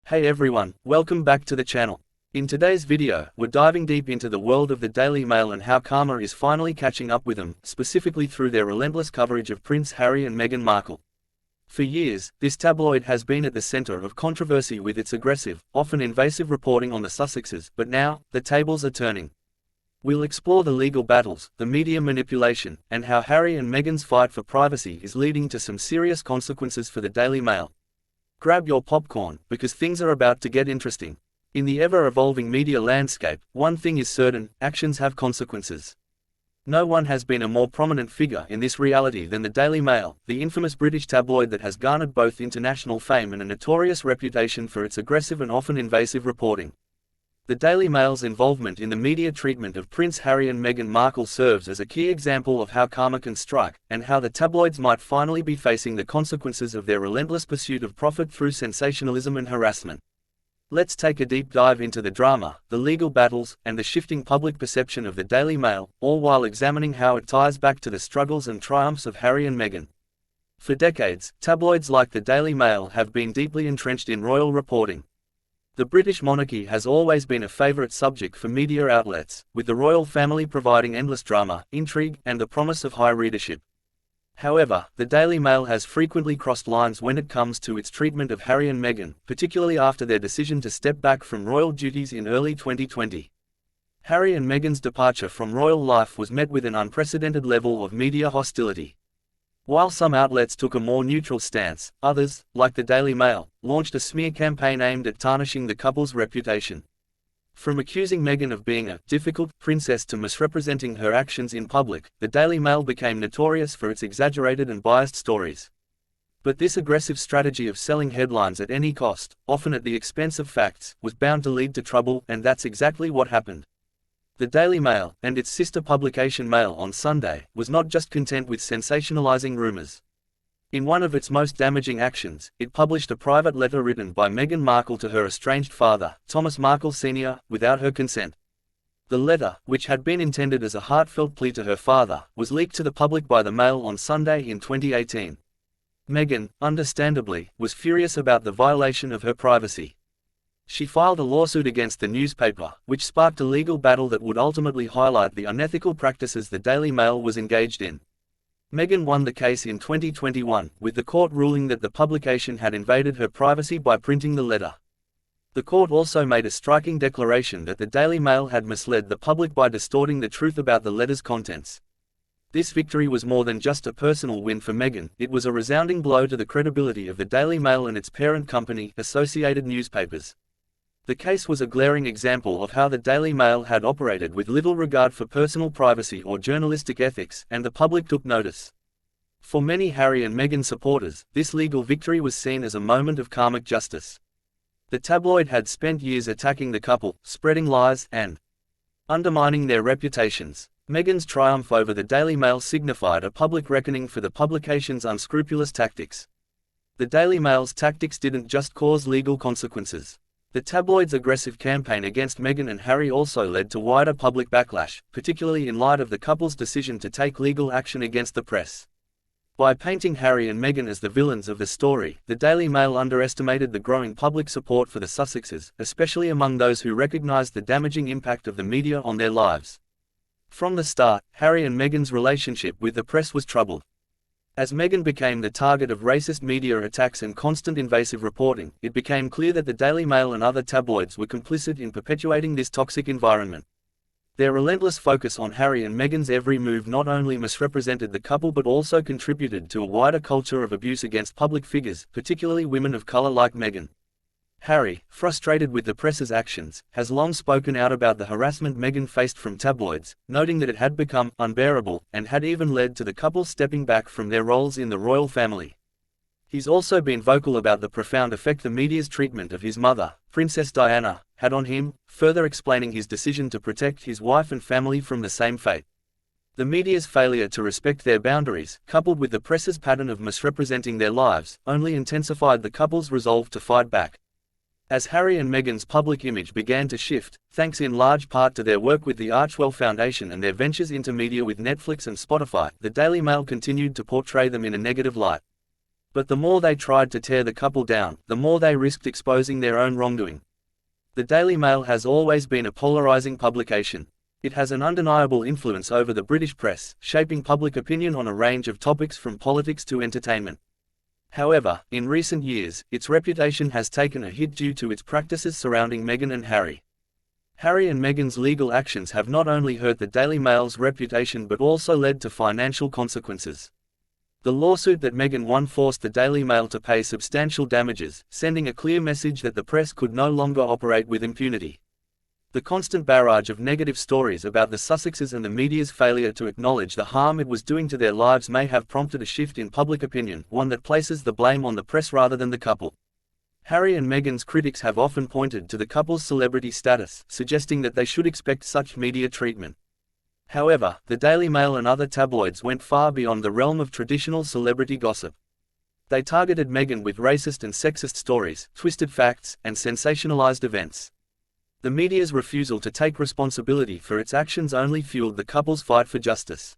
Hey everyone, welcome back to the channel. In today's video, we're diving deep into the world of the Daily Mail and how karma is finally catching up with them, specifically through their relentless coverage of Prince Harry and Meghan Markle. For years, this tabloid has been at the center of controversy with its aggressive, often invasive reporting on the Sussexes, but now, the tables are turning. We'll explore the legal battles, the media manipulation, and how Harry and Meghan's fight for privacy is leading to some serious consequences for the Daily Mail. Grab your popcorn, because things are about to get interesting. In the ever-evolving media landscape, one thing is certain: actions have consequences. No one has been a more prominent figure in this reality than the Daily Mail, the infamous British tabloid that has garnered both international fame and a notorious reputation for its aggressive and often invasive reporting. The Daily Mail's involvement in the media treatment of Prince Harry and Meghan Markle serves as a key example of how karma can strike, and how the tabloids might finally be facing the consequences of their relentless pursuit of profit through sensationalism and harassment. Let's take a deep dive into the drama, the legal battles, and the shifting public perception of the Daily Mail, all while examining how it ties back to the struggles and triumphs of Harry and Meghan. For decades, tabloids like the Daily Mail have been deeply entrenched in royal reporting. The British monarchy has always been a favourite subject for media outlets, with the royal family providing endless drama, intrigue, and the promise of high readership. However, the Daily Mail has frequently crossed lines when it comes to its treatment of Harry and Meghan, particularly after their decision to step back from royal duties in early 2020. Harry and Meghan's departure from royal life was met with an unprecedented level of media hostility. While some outlets took a more neutral stance, others, like the Daily Mail, launched a smear campaign aimed at tarnishing the couple's reputation. From accusing Meghan of being a difficult princess to misrepresenting her actions in public, the Daily Mail became notorious for its exaggerated and biased stories. But this aggressive strategy of selling headlines at any cost, often at the expense of facts, was bound to lead to trouble, and that's exactly what happened. The Daily Mail, and its sister publication Mail on Sunday, was not just content with sensationalizing rumors. In one of its most damaging actions, it published a private letter written by Meghan Markle to her estranged father, Thomas Markle Sr., without her consent. The letter, which had been intended as a heartfelt plea to her father, was leaked to the public by the Mail on Sunday in 2018. Meghan, understandably, was furious about the violation of her privacy. She filed a lawsuit against the newspaper, which sparked a legal battle that would ultimately highlight the unethical practices the Daily Mail was engaged in. Meghan won the case in 2021, with the court ruling that the publication had invaded her privacy by printing the letter. The court also made a striking declaration that the Daily Mail had misled the public by distorting the truth about the letter's contents. This victory was more than just a personal win for Meghan, it was a resounding blow to the credibility of the Daily Mail and its parent company, Associated Newspapers. The case was a glaring example of how the Daily Mail had operated with little regard for personal privacy or journalistic ethics, and the public took notice. For many Harry and Meghan supporters, this legal victory was seen as a moment of karmic justice. The tabloid had spent years attacking the couple, spreading lies, and undermining their reputations. Meghan's triumph over the Daily Mail signified a public reckoning for the publication's unscrupulous tactics. The Daily Mail's tactics didn't just cause legal consequences. The tabloid's aggressive campaign against Meghan and Harry also led to wider public backlash, particularly in light of the couple's decision to take legal action against the press. By painting Harry and Meghan as the villains of the story, the Daily Mail underestimated the growing public support for the Sussexes, especially among those who recognized the damaging impact of the media on their lives. From the start, Harry and Meghan's relationship with the press was troubled. As Meghan became the target of racist media attacks and constant invasive reporting, it became clear that the Daily Mail and other tabloids were complicit in perpetuating this toxic environment. Their relentless focus on Harry and Meghan's every move not only misrepresented the couple but also contributed to a wider culture of abuse against public figures, particularly women of color like Meghan. Harry, frustrated with the press's actions, has long spoken out about the harassment Meghan faced from tabloids, noting that it had become unbearable, and had even led to the couple stepping back from their roles in the royal family. He's also been vocal about the profound effect the media's treatment of his mother, Princess Diana, had on him, further explaining his decision to protect his wife and family from the same fate. The media's failure to respect their boundaries, coupled with the press's pattern of misrepresenting their lives, only intensified the couple's resolve to fight back. As Harry and Meghan's public image began to shift, thanks in large part to their work with the Archewell Foundation and their ventures into media with Netflix and Spotify, the Daily Mail continued to portray them in a negative light. But the more they tried to tear the couple down, the more they risked exposing their own wrongdoing. The Daily Mail has always been a polarizing publication. It has an undeniable influence over the British press, shaping public opinion on a range of topics from politics to entertainment. However, in recent years, its reputation has taken a hit due to its practices surrounding Meghan and Harry. Harry and Meghan's legal actions have not only hurt the Daily Mail's reputation but also led to financial consequences. The lawsuit that Meghan won forced the Daily Mail to pay substantial damages, sending a clear message that the press could no longer operate with impunity. The constant barrage of negative stories about the Sussexes and the media's failure to acknowledge the harm it was doing to their lives may have prompted a shift in public opinion, one that places the blame on the press rather than the couple. Harry and Meghan's critics have often pointed to the couple's celebrity status, suggesting that they should expect such media treatment. However, the Daily Mail and other tabloids went far beyond the realm of traditional celebrity gossip. They targeted Meghan with racist and sexist stories, twisted facts, and sensationalized events. The media's refusal to take responsibility for its actions only fueled the couple's fight for justice.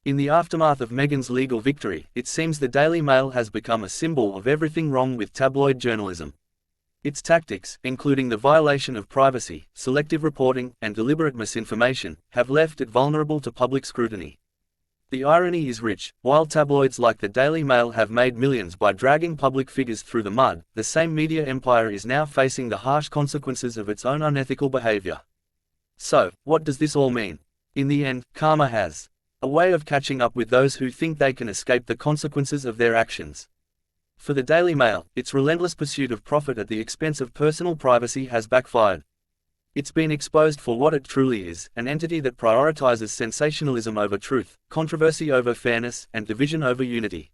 In the aftermath of Meghan's legal victory, it seems the Daily Mail has become a symbol of everything wrong with tabloid journalism. Its tactics, including the violation of privacy, selective reporting, and deliberate misinformation, have left it vulnerable to public scrutiny. The irony is rich. While tabloids like the Daily Mail have made millions by dragging public figures through the mud, the same media empire is now facing the harsh consequences of its own unethical behavior. So, what does this all mean? In the end, karma has a way of catching up with those who think they can escape the consequences of their actions. For the Daily Mail, its relentless pursuit of profit at the expense of personal privacy has backfired. It's been exposed for what it truly is, an entity that prioritizes sensationalism over truth, controversy over fairness, and division over unity.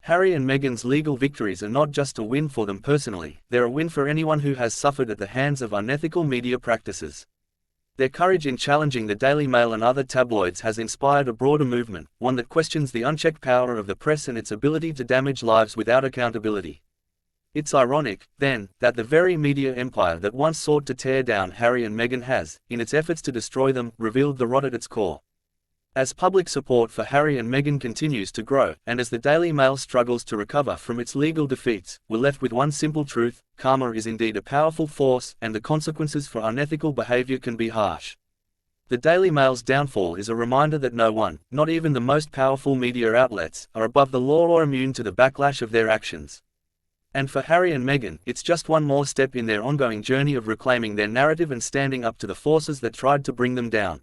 Harry and Meghan's legal victories are not just a win for them personally, they're a win for anyone who has suffered at the hands of unethical media practices. Their courage in challenging the Daily Mail and other tabloids has inspired a broader movement, one that questions the unchecked power of the press and its ability to damage lives without accountability. It's ironic, then, that the very media empire that once sought to tear down Harry and Meghan has, in its efforts to destroy them, revealed the rot at its core. As public support for Harry and Meghan continues to grow, and as the Daily Mail struggles to recover from its legal defeats, we're left with one simple truth: karma is indeed a powerful force, and the consequences for unethical behavior can be harsh. The Daily Mail's downfall is a reminder that no one, not even the most powerful media outlets, are above the law or immune to the backlash of their actions. And for Harry and Meghan, it's just one more step in their ongoing journey of reclaiming their narrative and standing up to the forces that tried to bring them down.